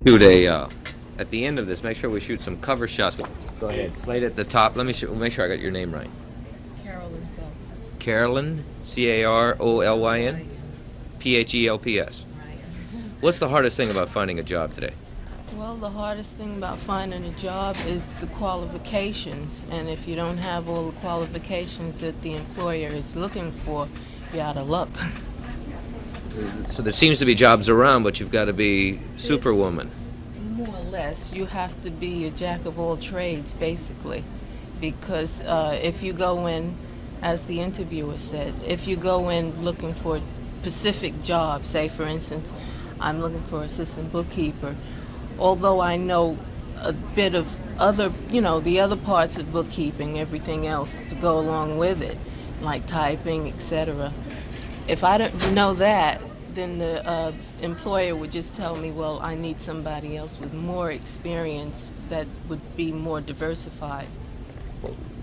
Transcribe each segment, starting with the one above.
shoot at the end of this, make sure we shoot some cover shots. Go ahead. Slate at the top. Let me make sure I got your name right. Carolyn Phelps. Carolyn, Carolyn, Phelps. Right. What's the hardest thing about finding a job today? Well, the hardest thing about finding a job is the qualifications. And if you don't have all the qualifications that the employer is looking for, you're out of luck. So there seems to be jobs around, but you've got to be Superwoman. More or less, you have to be a jack of all trades, basically. Because if you go in, as the interviewer said, if you go in looking for specific jobs, say for instance, I'm looking for assistant bookkeeper, although I know a bit of other, the other parts of bookkeeping, everything else to go along with it, like typing, etc. If I don't know that, then the employer would just tell me, well, I need somebody else with more experience that would be more diversified.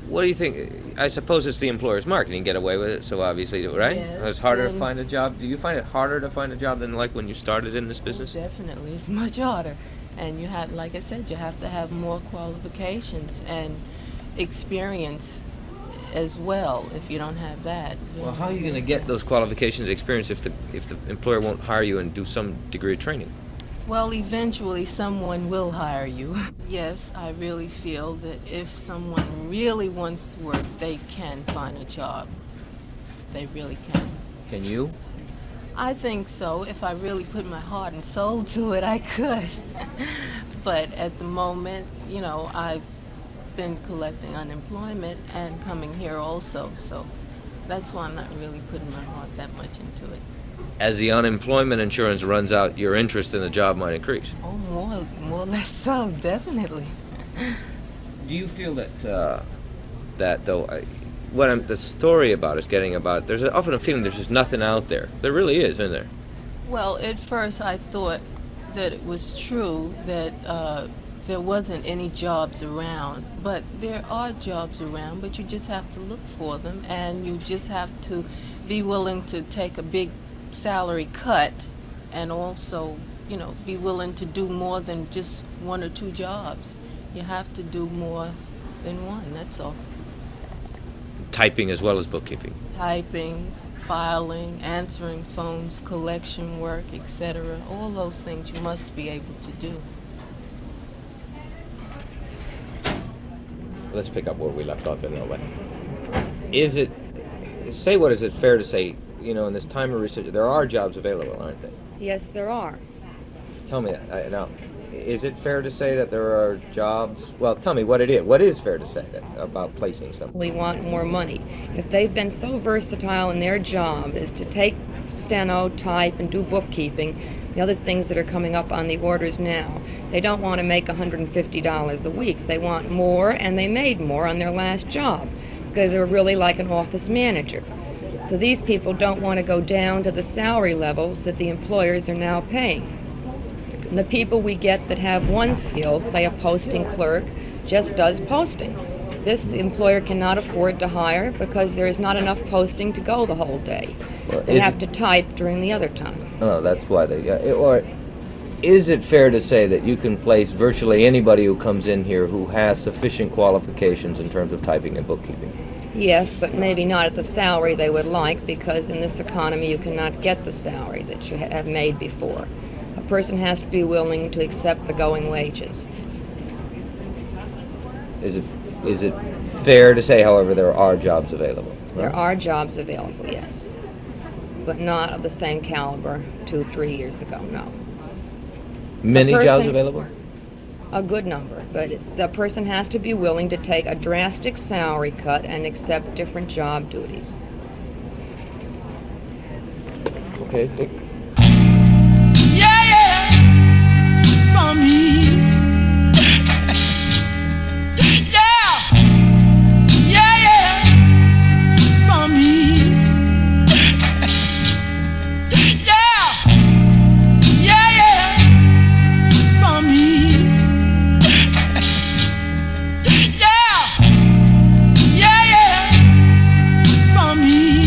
What do you think? I suppose it's the employer's market. You can get away with it, so obviously, right? Yes, It's harder to find a job. Do you find it harder to find a job than like when you started in this business? Definitely, it's much harder. And you have, like I said, you have to have more qualifications and experience as well. If you don't have that, Well, how are you going to get those qualifications, experience, if the employer won't hire you and do some degree of training? Well, eventually someone will hire you. Yes, I really feel that if someone really wants to work, they can find a job. They really can. Can you? I think so. If I really put my heart and soul to it, I could. But at the moment, I've been collecting unemployment and coming here also, so that's why I'm not really putting my heart that much into it. As the unemployment insurance runs out, your interest in the job might increase. Oh, more or less so, definitely. Do you feel that what the story about is getting about, there's often a feeling there's just nothing out there. There really is, isn't there? Well, at first I thought that it was true that there wasn't any jobs around, but there are jobs around, but you just have to look for them, and you just have to be willing to take a big salary cut, and also, be willing to do more than just one or two jobs. You have to do more than one, that's all. Typing as well as bookkeeping. Typing, filing, answering phones, collection work, etc. All those things you must be able to do. Let's pick up where we left off in a way. Is it fair to say, in this time of research, there are jobs available, aren't there? Yes, there are. Tell me that. Now, is it fair to say that there are jobs? Well, tell me what it is. What is fair to say about placing something? We want more money. If they've been so versatile in their job as to take steno, type, and do bookkeeping, the other things that are coming up on the orders now, they don't want to make $150 a week. They want more, and they made more on their last job because they're really like an office manager. So these people don't want to go down to the salary levels that the employers are now paying. And the people we get that have one skill, say a posting clerk, just does posting. This employer cannot afford to hire because there is not enough posting to go the whole day. Well, they have to type during the other time. Oh, that's why or is it fair to say that you can place virtually anybody who comes in here who has sufficient qualifications in terms of typing and bookkeeping? Yes, but maybe not at the salary they would like, because in this economy you cannot get the salary that you have made before. A person has to be willing to accept the going wages. Is it fair to say, however, there are jobs available? There are jobs available, yes, but not of the same caliber 2-3 years ago, no. Many jobs available? A good number, but the person has to be willing to take a drastic salary cut and accept different job duties. Okay, Dick. Yeah, for me. Yeah, for me. Yeah, for me. Yeah, for me.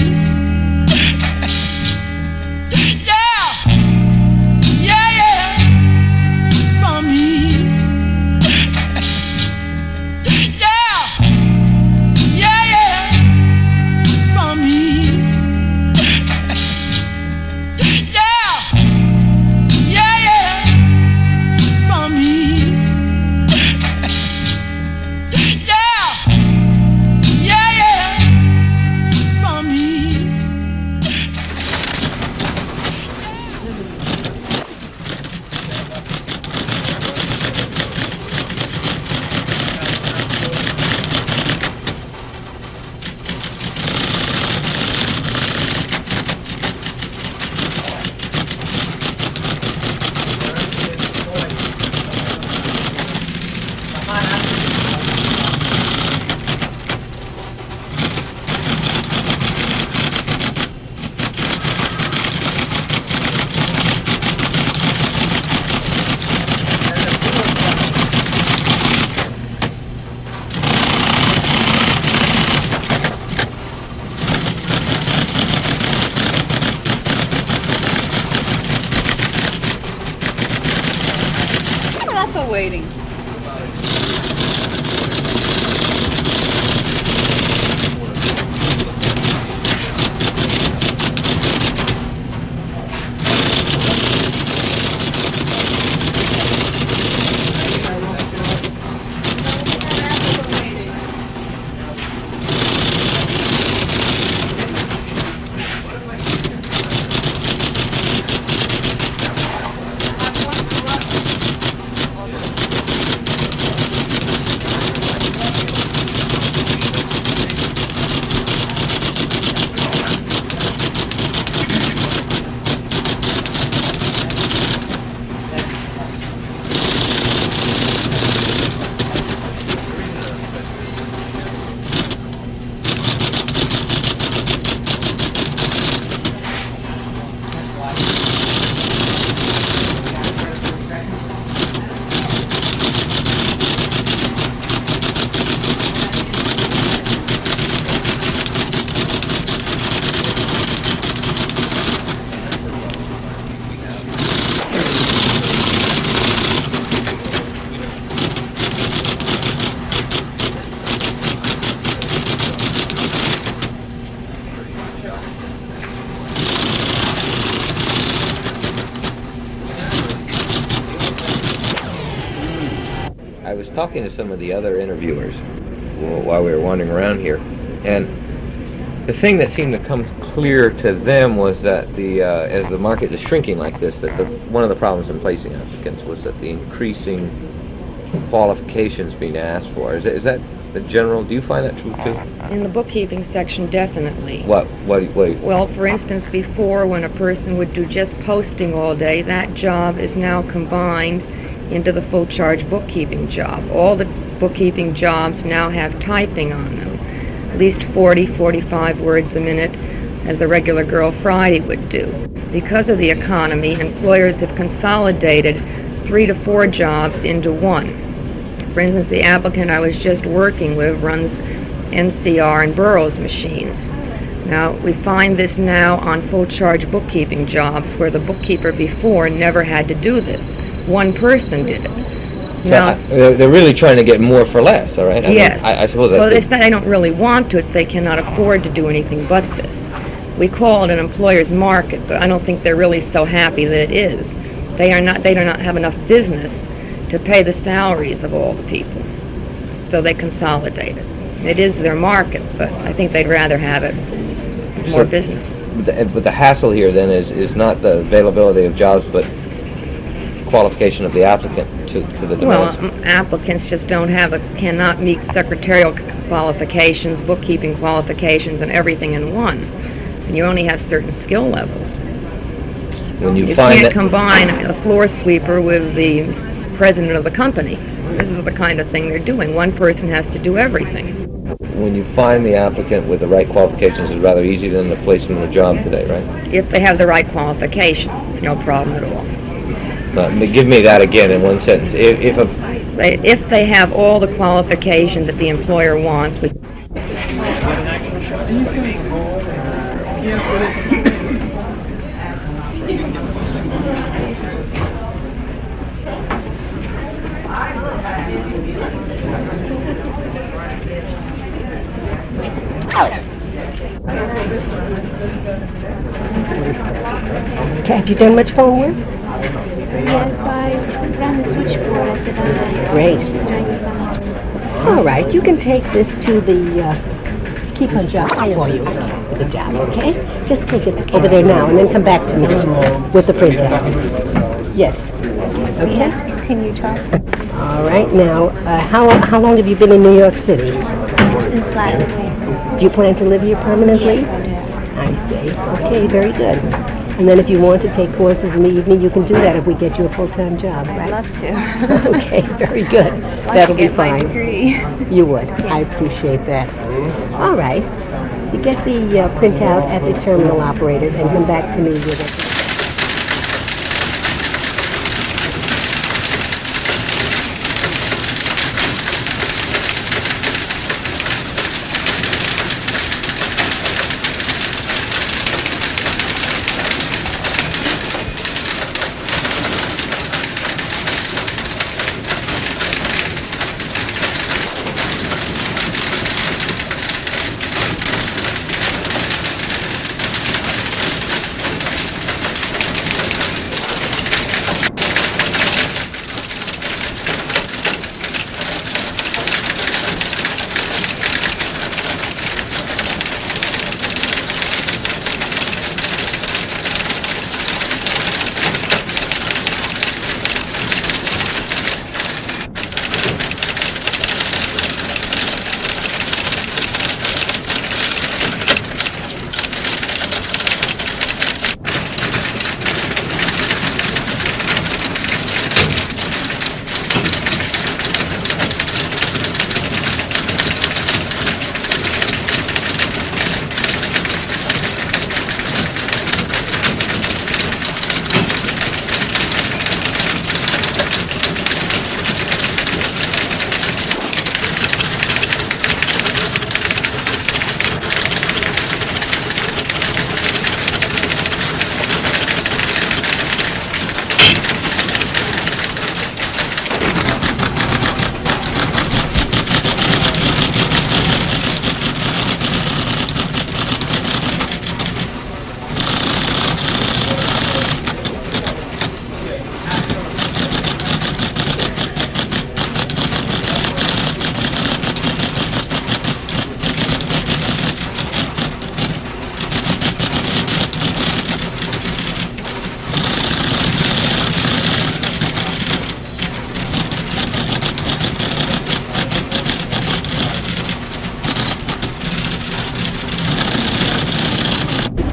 also waiting. I was talking to some of the other interviewers while we were wandering around here, and the thing that seemed to come clear to them was that as the market is shrinking like this, that one of the problems in placing applicants was that the increasing qualifications being asked for. Is that the general? Do you find that true too? In the bookkeeping section, definitely. What? Well, for instance, before when a person would do just posting all day, that job is now combined into the full charge bookkeeping job. All the bookkeeping jobs now have typing on them, at least 40, 45 words a minute, as a regular Girl Friday would do. Because of the economy, employers have consolidated 3 to 4 jobs into one. For instance, the applicant I was just working with runs NCR and Burroughs machines. Now, we find this now on full charge bookkeeping jobs where the bookkeeper before never had to do this. One person did it. Now, they're really trying to get more for less, all right? Yes. I suppose that's... Well, it's not, they don't really want to. It's they cannot afford to do anything but this. We call it an employer's market, but I don't think they're really so happy that it is. They do not have enough business to pay the salaries of all the people. So they consolidate it. It is their market, but I think they'd rather have it more business. But the hassle here then is not the availability of jobs, but qualification of the applicant to the demands. Well, applicants just cannot meet secretarial qualifications, bookkeeping qualifications, and everything in one. And you only have certain skill levels. When you can't combine a floor sweeper with the president of the company. This is the kind of thing they're doing. One person has to do everything. When you find the applicant with the right qualifications, it's rather easy than to place them in a job today, right? If they have the right qualifications, it's no problem at all. Give me that again in one sentence. If they have all the qualifications that the employer wants, Okay, have you done much homework? Yes, I ran the switchboard at the time. Great. During the summer. All right, you can take this to the keep on job for you for the job, okay? Just take it over there now and then come back to me with the printout. Yes. Okay? Continue talking. All right, now, how long have you been in New York City? Since last week. Do you plan to live here permanently? Yes, I do. I see. Okay, very good. And then if you want to take courses in the evening, you can do that if we get you a full-time job, right? I'd love to. Okay, very good. I'd like That'll to be get my fine. degree. You would. I appreciate that. All right. You get the printout at the terminal operators and come back to me with it.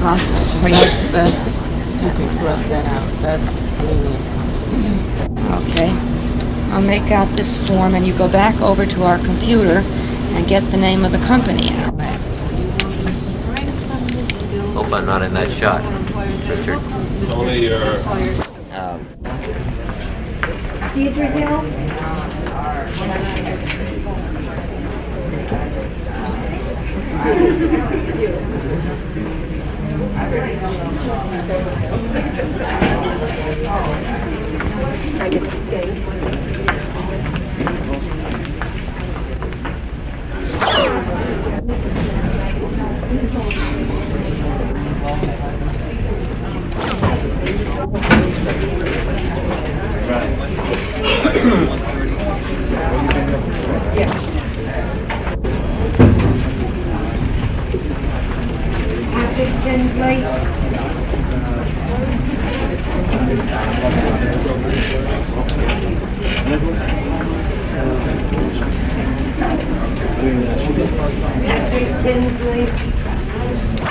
impossible for you. That's, you can cross that out. That's really impossible. Okay. I'll make out this form and you go back over to our computer and get the name of the company out. Hope I'm not in that shot, Richard. Only your Hi, Mrs. Skate.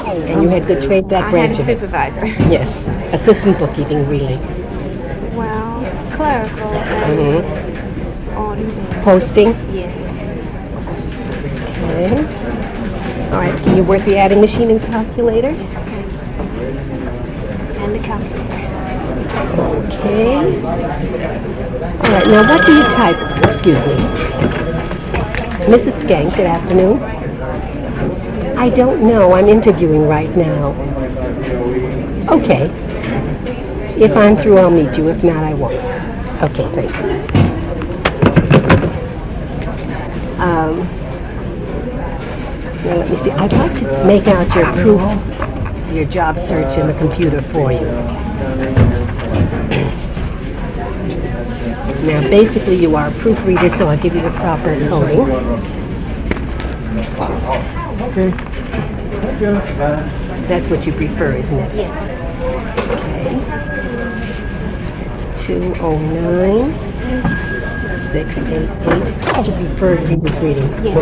And you had good trade that branch of it? Supervisor. Yes. Assistant bookkeeping, really. Well, clerical. Mm-hmm. Auditing. Posting? Yes. Okay. All right. Can you work the adding machine and calculator? Yes, okay. And the calculator. Okay. All right. Now, what do you type? Excuse me. Mrs. Skank, good afternoon. I don't know. I'm interviewing right now. Okay. If I'm through, I'll meet you. If not, I won't. Okay, thank you. Now let me see. I'd like to make out your proof, your job search in the computer for you. Now, basically, you are a proofreader, so I'll give you the proper coding. That's what you prefer, isn't it? Yes. Okay. It's 209 688. That's your preferred proofreading. Yes.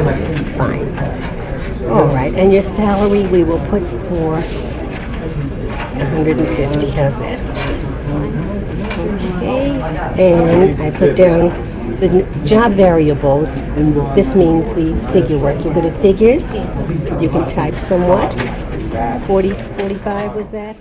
Fine. All right, and your salary we will put for 150. How's that? Okay. And I put down the job variables. This means the figure work. You're good at figures. You can type somewhat. 40, 45 was that?